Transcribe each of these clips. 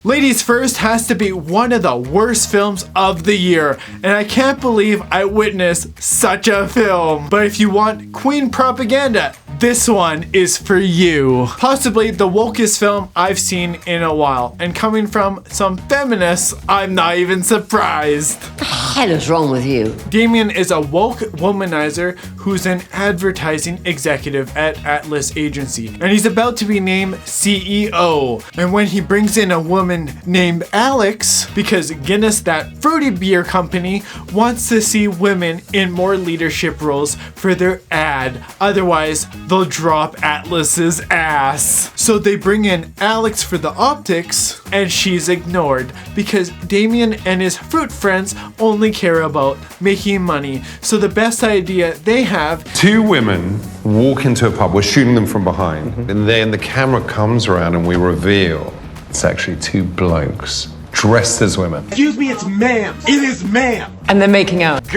Ladies First has to be one of the worst films of the year, and I can't believe I witnessed such a film. But if you want Queen propaganda, this one is for you. Possibly the wokest film I've seen in a while, and coming from some feminists, I'm not even surprised. What the hell is wrong with you? Damien is a woke womanizer who's an advertising executive at Atlas Agency, and he's about to be named CEO. And when he brings in a woman named Alex, because Guinness, that fruity beer company, wants to see women in more leadership roles for their ad, otherwise they'll drop Atlas's ass. So they bring in Alex for the optics, and she's ignored because Damien and his fruit friends only care about making money. So the best idea they have: two women walk into a pub, we're shooting them from behind, and then the camera comes around and we reveal it's actually two blokes dressed as women. Excuse me, it's ma'am. It is ma'am. And they're making out.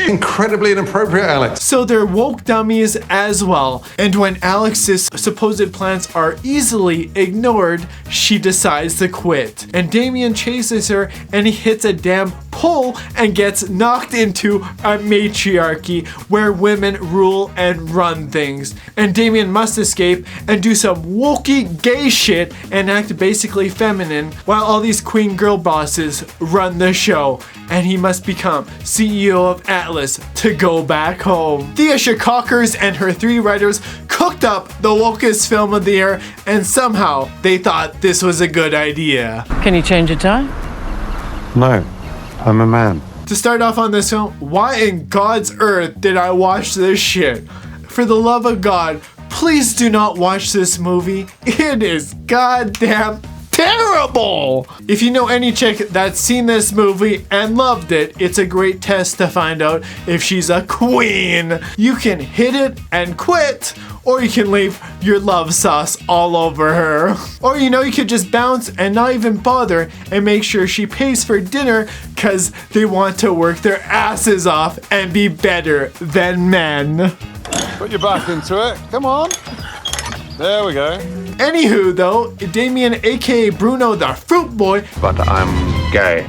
Incredibly inappropriate, Alex. So they're woke dummies as well. And when Alex's supposed plans are easily ignored, she decides to quit. And Damien chases her and he hits a damn pole and gets knocked into a matriarchy where women rule and run things. And Damien must escape and do some wokey gay shit and act basically feminine while all these queen girl bosses run the show. And he must become CEO of Atlas to go back home. Thea Shakakers and her three writers cooked up the wokest film of the year, and somehow they thought this was a good idea. Can you change your tie? No, I'm a man. To start off on this film, why in God's earth did I watch this shit? For the love of God, please do not watch this movie. It is goddamn terrible! If you know any chick that's seen this movie and loved it, it's a great test to find out if she's a queen. You can hit it and quit, or you can leave your love sauce all over her. Or you could just bounce and not even bother and make sure she pays for dinner because they want to work their asses off and be better than men. Put your back into it, come on. There we go. Anywho though, Damien aka Bruno the Fruit Boy, But I'm gay.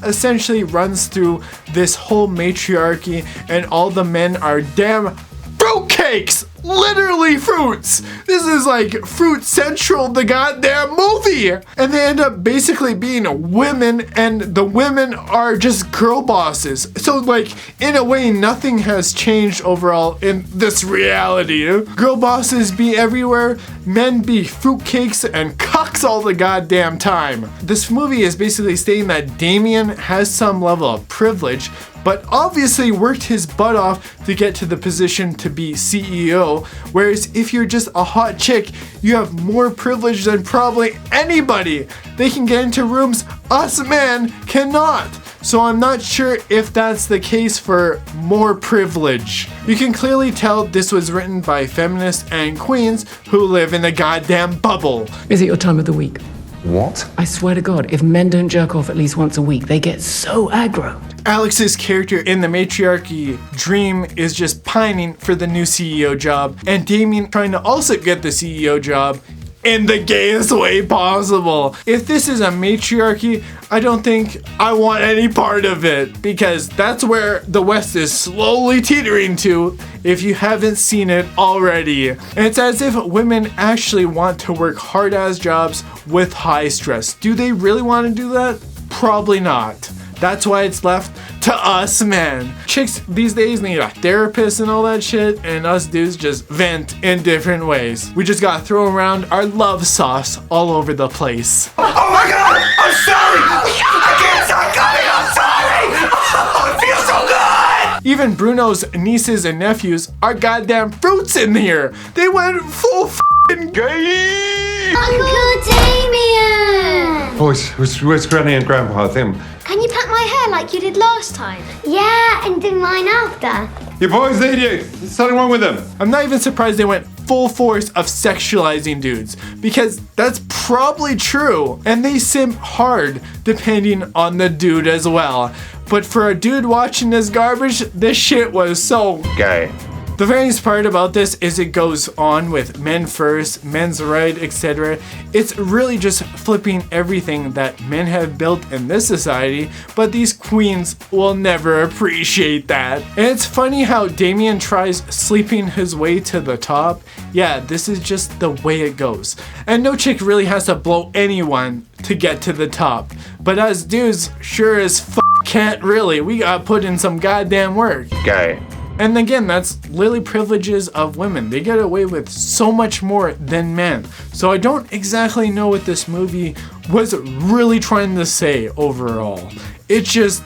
essentially runs through this whole matriarchy, and all the men are damn fruitcakes! Literally fruits! This is like Fruit Central, the goddamn movie! And they end up basically being women, and the women are just girl bosses. So like, in a way, nothing has changed overall in this reality. Girl bosses be everywhere, men be fruitcakes and cucks all the goddamn time. This movie is basically stating that Damien has some level of privilege, but obviously worked his butt off to get to the position to be CEO, whereas if you're just a hot chick, you have more privilege than probably anybody. They can get into rooms us men cannot. So I'm not sure if that's the case for more privilege. You can clearly tell this was written by feminists and queens who live in a goddamn bubble. Is it your time of the week? What? I swear to God, if men don't jerk off at least once a week, they get so aggro. Alex's character in the matriarchy dream is just pining for the new CEO job, and Damien trying to also get the CEO job in the gayest way possible. If this is a matriarchy, I don't think I want any part of it, because that's where the West is slowly teetering to if you haven't seen it already. And it's as if women actually want to work hard-ass jobs with high stress. Do they really want to do that? Probably not. That's why it's left to us men. Chicks these days need a therapist and all that shit, and us dudes just vent in different ways. We just gotta throw around our love sauce all over the place. Oh my God! I'm sorry! I can't stop coming! I'm sorry! Oh, it feels so good! Even Bruno's nieces and nephews are goddamn fruits in here. They went full f***ing gay. Uncle Damien! Boys, where's Granny and Grandpa? Can you pat my hair like you did last time? Yeah, and do mine after. Your boys need you. There's something wrong with them. I'm not even surprised they went full force of sexualizing dudes, because that's probably true. And they simp hard depending on the dude as well. But for a dude watching this garbage, this shit was so Gay. The funniest part about this is it goes on with men first, men's right, etc. It's really just flipping everything that men have built in this society, but these queens will never appreciate that. And it's funny how Damien tries sleeping his way to the top. Yeah, this is just the way it goes. And no chick really has to blow anyone to get to the top. But us dudes sure as can't really. We gotta put in some goddamn work. Gay. And again, that's literally privileges of women. They get away with so much more than men. So I don't exactly know what this movie was really trying to say overall. It's just,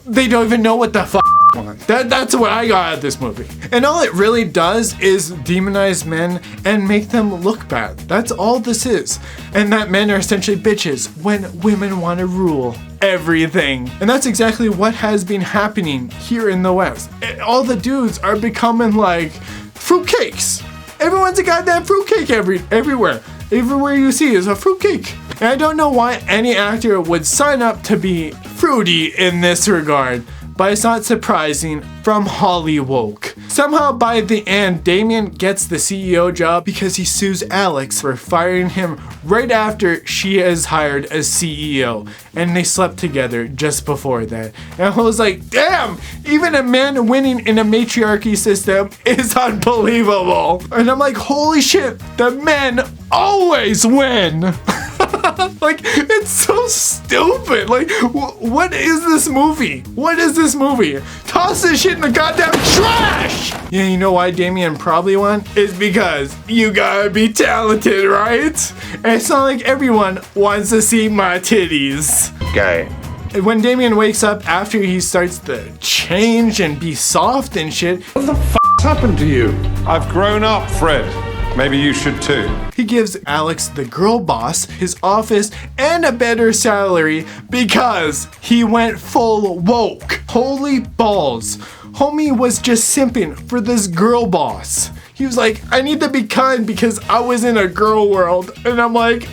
they don't even know what the want. That's what I got out of this movie. And all it really does is demonize men and make them look bad. That's all this is. And that men are essentially bitches when women want to rule everything. And that's exactly what has been happening here in the West. All the dudes are becoming like fruitcakes. Everyone's a goddamn fruitcake everywhere. Everywhere you see is a fruitcake. And I don't know why any actor would sign up to be fruity in this regard, but it's not surprising from Hollywood. Somehow by the end, Damien gets the CEO job because he sues Alex for firing him right after she is hired as CEO, and they slept together just before that. And I was like, damn, even a man winning in a matriarchy system is unbelievable. And I'm like, holy shit, the men always win. Like, it's so stupid. Like, what is this movie? What is this movie? Toss this shit in the goddamn trash! Yeah, you know why Damien probably won? Is because you gotta be talented, right? And it's not like everyone wants to see my titties. Gay. When Damien wakes up after he starts to change and be soft and shit, What the f***'s happened to you? I've grown up, Fred. Maybe you should too. he gives Alex, the girl boss, his office and a better salary because he went full woke. Holy balls. Homie was just simping for this girl boss. He was like, I need to be kind because I was in a girl world. And I'm like,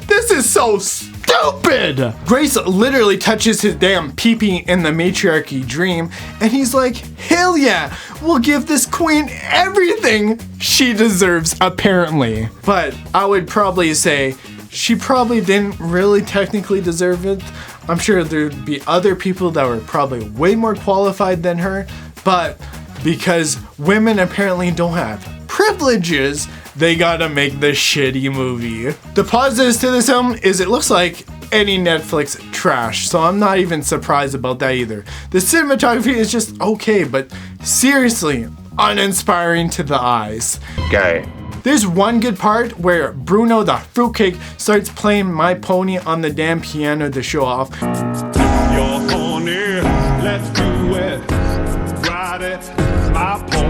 this is so stupid. Grace literally touches his damn pee-pee in the matriarchy dream, and he's like, hell yeah, we'll give this queen everything she deserves, apparently. But I would probably say she probably didn't really technically deserve it. I'm sure there'd be other people that were probably way more qualified than her, but because women apparently don't have privileges, they gotta make the shitty movie. The positives to this film is it looks like any Netflix trash, so I'm not even surprised about that either. The cinematography is just okay, but seriously, uninspiring to the eyes. Gay. There's one good part where Bruno the fruitcake starts playing My Pony on the damn piano to show off. Your pony, let's do it. Ride it, my pony.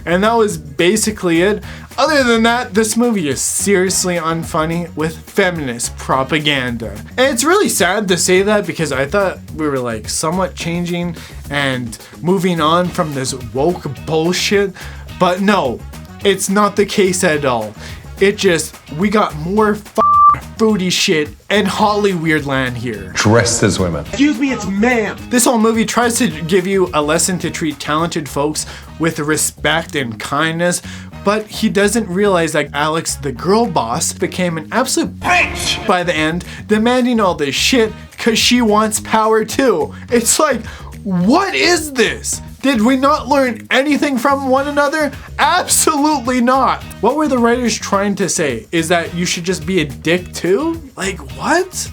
And that was basically it. Other than that, this movie is seriously unfunny with feminist propaganda. And it's really sad to say that because I thought we were like somewhat changing and moving on from this woke bullshit. But no, it's not the case at all. It just, we got more fruity shit and Hollyweird land here. Dressed as women. Excuse me, it's ma'am. This whole movie tries to give you a lesson to treat talented folks with respect and kindness, but he doesn't realize that Alex, the girl boss, became an absolute bitch by the end, demanding all this shit because she wants power too. It's like, what is this? Did we not learn anything from one another? Absolutely not. What were the writers trying to say? Is that you should just be a dick too? Like, what?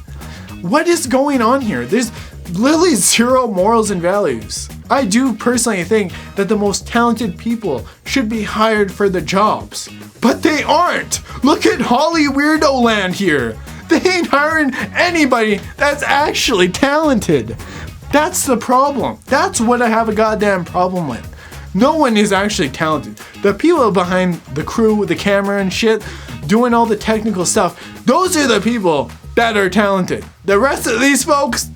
What is going on here? There's literally zero morals and values. I do personally think that the most talented people should be hired for the jobs, but they aren't. Look at Holly Weirdo Land here. They ain't hiring anybody that's actually talented. That's the problem. That's what I have a goddamn problem with. No one is actually talented. The people behind the crew, the camera and shit, doing all the technical stuff, those are the people that are talented. The rest of these folks,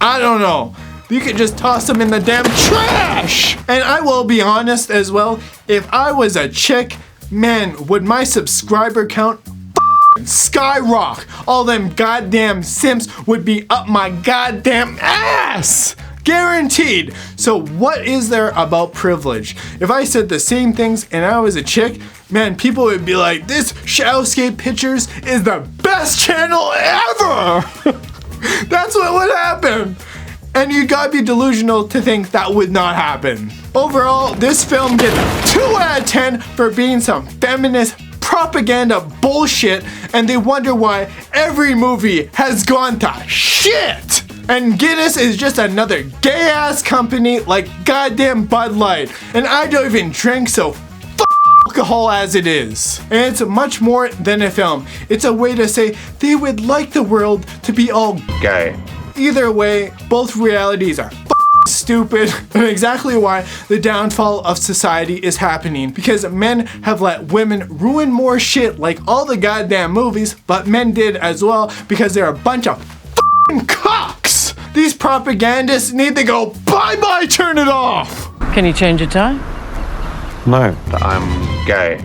I don't know. You could just toss them in the damn trash. And I will be honest as well, if I was a chick, man, would my subscriber count skyrocket. All them goddamn simps would be up my goddamn ass. Guaranteed. So what is there about privilege? If I said the same things and I was a chick, man, people would be like, this Shadowscape Pictures is the best channel ever. That's what would happen. And you gotta be delusional to think that would not happen. Overall, this film gets 2 out of 10 for being some feminist propaganda bullshit, and they wonder why every movie has gone to shit. And Guinness is just another gay ass company like goddamn Bud Light. And I don't even drink, so alcohol as it is. And it's much more than a film. It's a way to say they would like the world to be all Gay. Either way, both realities are stupid, and exactly why the downfall of society is happening, because men have let women ruin more shit like all the goddamn movies, but men did as well because they're a bunch of cocks. These propagandists need to go bye-bye, turn it off. Can you change a tie? No. I'm gay.